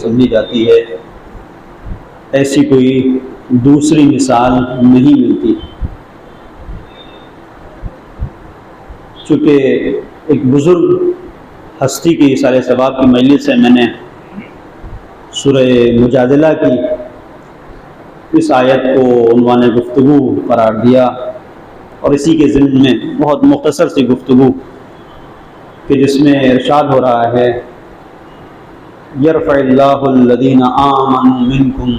سمجھی جاتی ہے، ایسی کوئی دوسری مثال نہیں ملتی۔ چونکہ ایک بزرگ ہستی کی سارے ثواب کی مجلس سے میں نے سورہ مجادلہ کی اس آیت کو عنوان گفتگو قرار دیا، اور اسی کے ضمن میں بہت مختصر سی گفتگو کہ جس میں ارشاد ہو رہا ہے یرفع اللہ الذین آمنوا منکم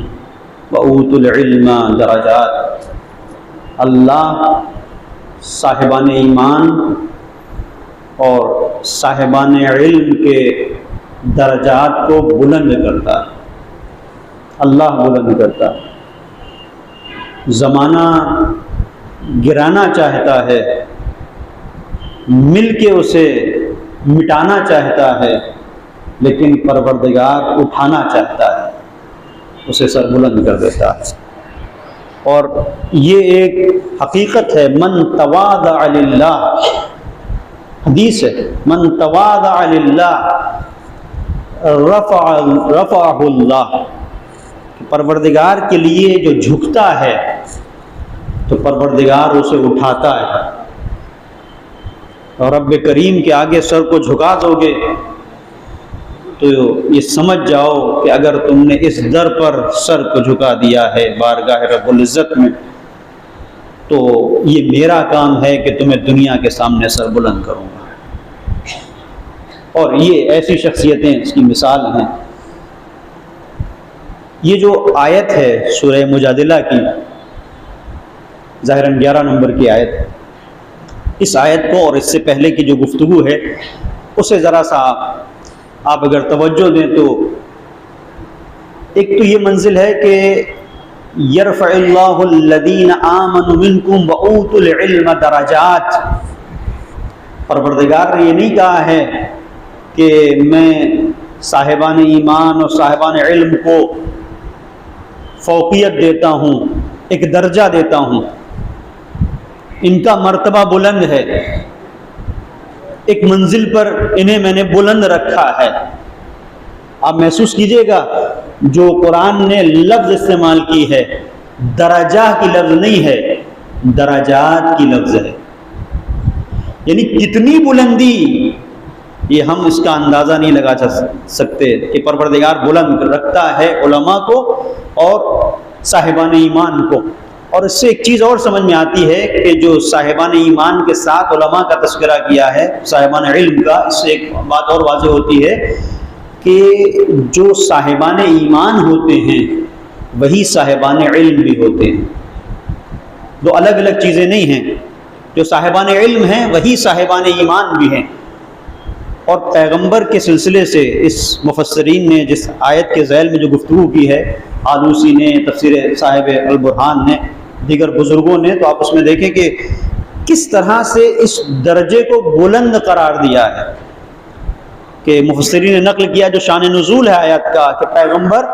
وأوتوا العلم درجات، اللہ صاحبان ایمان اور صاحبان علم کے درجات کو بلند کرتا ہے، اللہ بلند کرتا ہے۔ زمانہ گرانا چاہتا ہے، مل کے اسے مٹانا چاہتا ہے، لیکن پروردگار اٹھانا چاہتا ہے، اسے سر بلند کر دیتا ہے۔ اور یہ ایک حقیقت ہے، من تواضع للہ، حدیث ہے، من تواضع للہ رفعہ اللہ، پروردگار کے لیے جو جھکتا ہے تو پروردگار اسے اٹھاتا ہے۔ اور رب کریم کے آگے سر کو جھکا دو گے تو یہ سمجھ جاؤ کہ اگر تم نے اس در پر سر کو جھکا دیا ہے بارگاہ رب العزت میں، تو یہ میرا کام ہے کہ تمہیں دنیا کے سامنے سر بلند کروں گا۔ اور یہ ایسی شخصیتیں اس کی مثال ہیں۔ یہ جو آیت ہے سورہ مجادلہ کی، ظاہراً 11 نمبر کی آیت، اس آیت کو اور اس سے پہلے کی جو گفتگو ہے اسے ذرا سا آپ اگر توجہ دیں تو ایک تو یہ منزل ہے کہ یرفع اللہ الذین آمنوا منکم وأوتوا العلم درجات، پروردگار نے یہ نہیں کہا ہے کہ میں صاحبان ایمان اور صاحبان علم کو فوقیت دیتا ہوں، ایک درجہ دیتا ہوں، ان کا مرتبہ بلند ہے، ایک منزل پر انہیں میں نے بلند رکھا ہے۔ آپ محسوس کیجئے گا جو قرآن نے لفظ استعمال کی ہے، درجہ کی لفظ نہیں ہے، درجات کی لفظ ہے، یعنی کتنی بلندی، یہ ہم اس کا اندازہ نہیں لگا سکتے کہ پروردگار بلند رکھتا ہے علماء کو اور صاحبان ایمان کو۔ اور اس سے ایک چیز اور سمجھ میں آتی ہے کہ جو صاحبان ایمان کے ساتھ علماء کا تذکرہ کیا ہے، صاحبان علم کا، اس سے ایک بات اور واضح ہوتی ہے کہ جو صاحبان ایمان ہوتے ہیں وہی صاحبان علم بھی ہوتے ہیں، دو الگ الگ چیزیں نہیں ہیں۔ جو صاحبان علم ہیں وہی صاحبان ایمان بھی ہیں۔ اور پیغمبر کے سلسلے سے اس مفسرین نے جس آیت کے ذیل میں جو گفتگو کی ہے، آلوسی نے، تفسیر صاحب البرہان نے، دیگر بزرگوں نے، تو آپ اس میں دیکھیں کہ کس طرح سے اس درجے کو بلند قرار دیا ہے کہ مفسرین نے نقل کیا جو شان نزول ہے آیت کا کہ پیغمبر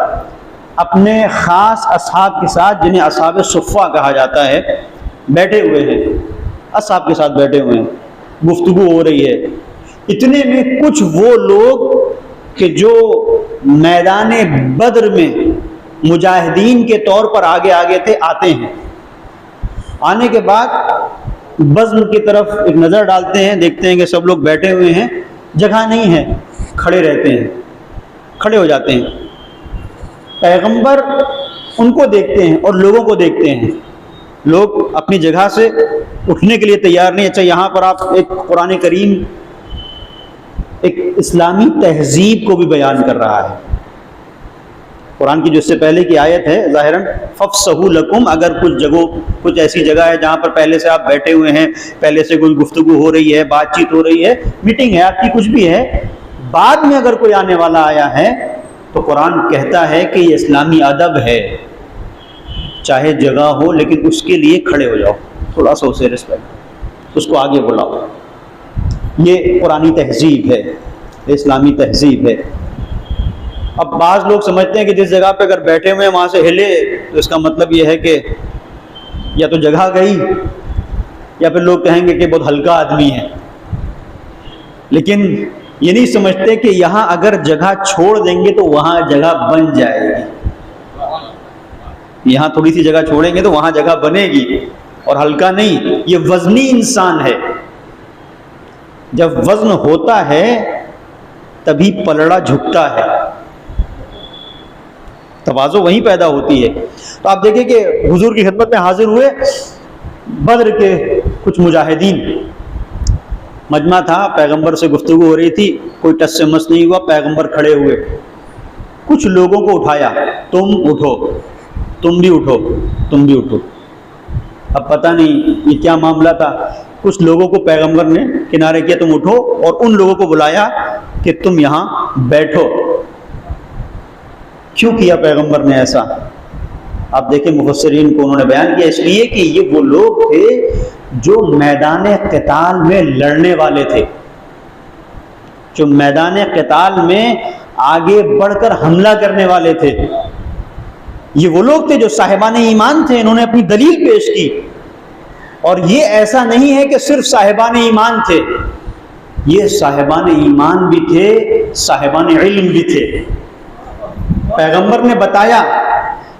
اپنے خاص اصحاب کے ساتھ، جنہیں اصحاب صفہ کہا جاتا ہے، بیٹھے ہوئے ہیں، اصحاب کے ساتھ بیٹھے ہوئے ہیں، گفتگو ہو رہی ہے۔ اتنے میں کچھ وہ لوگ کہ جو میدان بدر میں مجاہدین کے طور پر آگے آگے تھے آتے ہیں، آنے کے بعد بزم کی طرف ایک نظر ڈالتے ہیں، دیکھتے ہیں کہ سب لوگ بیٹھے ہوئے ہیں، جگہ نہیں ہے، کھڑے رہتے ہیں، کھڑے ہو جاتے ہیں۔ پیغمبر ان کو دیکھتے ہیں اور لوگوں کو دیکھتے ہیں، لوگ اپنی جگہ سے اٹھنے کے لیے تیار نہیں۔ اچھا، یہاں پر آپ ایک قرآن کریم ایک اسلامی تہذیب کو بھی بیان کر رہا ہے۔ قرآن کی جو اس سے پہلے کی آیت ہے ظاہراً فَافْصَحُوا لَكُمْ، اگر کچھ ایسی جگہ ہے جہاں پر پہلے سے آپ بیٹھے ہوئے ہیں، پہلے سے کوئی گفتگو ہو رہی ہے، بات چیت ہو رہی ہے، میٹنگ ہے آپ کی، کچھ بھی ہے، بعد میں اگر کوئی آنے والا آیا ہے تو قرآن کہتا ہے کہ یہ اسلامی ادب ہے، چاہے جگہ ہو لیکن اس کے لیے کھڑے ہو جاؤ، تھوڑا سا اسے رسپیکٹ، اس کو آگے بلاؤ۔ یہ قرآنی تہذیب ہے، اسلامی تہذیب ہے۔ اب بعض لوگ سمجھتے ہیں کہ جس جگہ پہ اگر بیٹھے ہوئے ہیں وہاں سے ہلے تو اس کا مطلب یہ ہے کہ یا تو جگہ گئی یا پھر لوگ کہیں گے کہ بہت ہلکا آدمی ہے۔ لیکن یہ نہیں سمجھتے کہ یہاں اگر جگہ چھوڑ دیں گے تو وہاں جگہ بن جائے گی. یہاں تھوڑی سی جگہ چھوڑیں گے تو وہاں جگہ بنے گی، اور ہلکا نہیں. یہ وزنی انسان ہے. جب وزن ہوتا ہے تبھی پلڑا جھکتا ہے، تواضع وہیں پیدا ہوتی ہے. تو آپ دیکھیں کہ حضور کی خدمت میں حاضر ہوئے بدر کے کچھ مجاہدین. مجمع تھا، پیغمبر سے گفتگو ہو رہی تھی، کوئی ٹس سے مس نہیں ہوا. پیغمبر کھڑے ہوئے، کچھ لوگوں کو اٹھایا، تم اٹھو، تم بھی اٹھو، تم بھی اٹھو. اب پتہ نہیں یہ کیا معاملہ تھا. کچھ لوگوں کو پیغمبر نے کنارے کیا، تم اٹھو، اور ان لوگوں کو بلایا کہ تم یہاں بیٹھو. کیوں کیا پیغمبر نے ایسا؟ آپ دیکھیں مفسرین کو انہوں نے بیان کیا، اس لیے کہ یہ وہ لوگ تھے جو میدان قتال میں لڑنے والے تھے، جو میدان قتال میں آگے بڑھ کر حملہ کرنے والے تھے. یہ وہ لوگ تھے جو صاحبان ایمان تھے. انہوں نے اپنی دلیل پیش کی. اور یہ ایسا نہیں ہے کہ صرف صاحبان ایمان تھے، یہ صاحبان ایمان بھی تھے، صاحبان علم بھی تھے. پیغمبر نے بتایا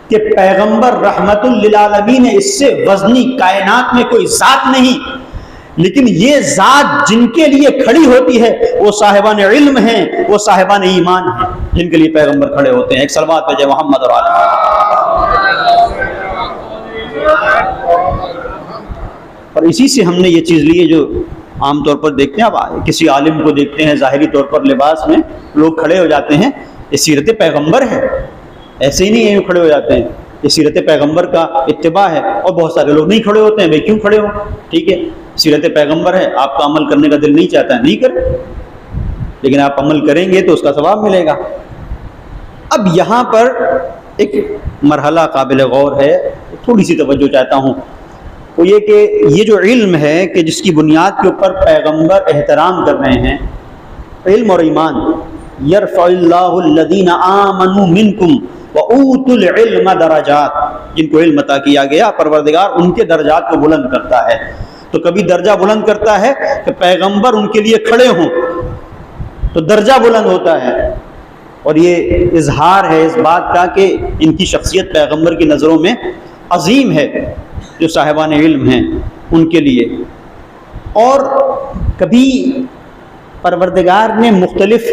کہ پیغمبر رحمت للعالمین ہے، اس سے وزنی کائنات میں کوئی ذات نہیں، لیکن یہ ذات جن کے لیے کھڑی ہوتی ہے وہ صاحبان علم ہیں، وہ صاحبان ایمان ہیں، جن کے لیے پیغمبر کھڑے ہوتے ہیں. ایک صلوات بھیجے محمد اور آل. اور اسی سے ہم نے یہ چیز لی ہے جو عام طور پر دیکھتے ہیں. اب کسی عالم کو دیکھتے ہیں ظاہری طور پر لباس میں لوگ کھڑے ہو جاتے ہیں، یہ سیرت پیغمبر ہے. ایسے ہی نہیں ہے کھڑے ہو جاتے ہیں، یہ سیرت پیغمبر کا اتباع ہے. اور بہت سارے لوگ نہیں کھڑے ہوتے ہیں. بھائی کیوں کھڑے ہو؟ ٹھیک ہے، سیرت پیغمبر ہے، آپ کا عمل کرنے کا دل نہیں چاہتا ہے، نہیں کریں، لیکن آپ عمل کریں گے تو اس کا ثواب ملے گا. اب یہاں پر ایک مرحلہ قابل غور ہے، تھوڑی سی توجہ چاہتا ہوں. وہ یہ کہ یہ جو علم ہے کہ جس کی بنیاد کے اوپر پیغمبر احترام کر رہے ہیں، علم اور ایمان. یرفع اللہ الذین آمنوا منکم وَأُوتُوا الْعِلْمَ درجات، جن کو علم عطا کیا گیا پروردگار ان کے درجات کو بلند کرتا ہے. تو کبھی درجہ بلند کرتا ہے کہ پیغمبر ان کے لیے کھڑے ہوں تو درجہ بلند ہوتا ہے. اور یہ اظہار ہے اس بات کا کہ ان کی شخصیت پیغمبر کی نظروں میں عظیم ہے، جو صاحبان علم ہیں ان کے لیے. اور کبھی پروردگار نے مختلف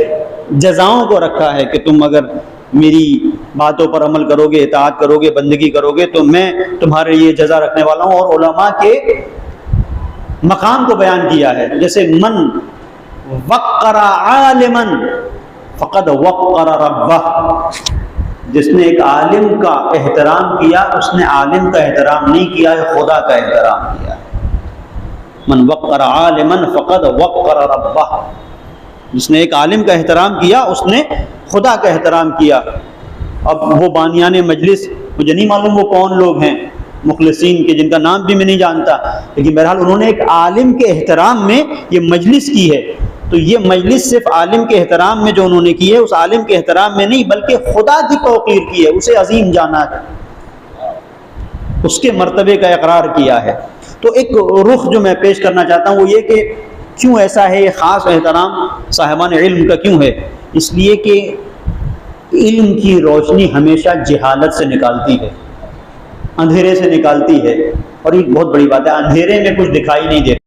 جزاؤں کو رکھا ہے کہ تم اگر میری باتوں پر عمل کرو گے، اطاعت کرو گے، بندگی کرو گے تو میں تمہارے لیے جزا رکھنے والا ہوں. اور علماء کے مقام کو بیان کیا ہے، جیسے من وقر عالما فقد وقر ربہ، جس نے ایک عالم کا احترام کیا اس نے عالم کا احترام نہیں کیا ہے، خدا کا احترام کیا. من وقر عالما فقد وقر ربہ، جس نے ایک عالم کا احترام کیا اس نے خدا کا احترام کیا. اب وہ بانیان مجلس، مجھے نہیں معلوم وہ کون لوگ ہیں مخلصین کے جن کا نام بھی میں نہیں جانتا، لیکن بہرحال انہوں نے ایک عالم کے احترام میں یہ مجلس کی ہے. تو یہ مجلس صرف عالم کے احترام میں جو انہوں نے کی ہے، اس عالم کے احترام میں نہیں بلکہ خدا کی توقیر کی ہے، اسے عظیم جانا ہے، اس کے مرتبے کا اقرار کیا ہے. تو ایک رخ جو میں پیش کرنا چاہتا ہوں وہ یہ کہ کیوں ایسا ہے، یہ خاص احترام صاحبان علم کا کیوں ہے؟ اس لیے کہ علم کی روشنی ہمیشہ جہالت سے نکالتی ہے، اندھیرے سے نکالتی ہے. اور ایک بہت بڑی بات ہے، اندھیرے میں کچھ دکھائی نہیں دیتا.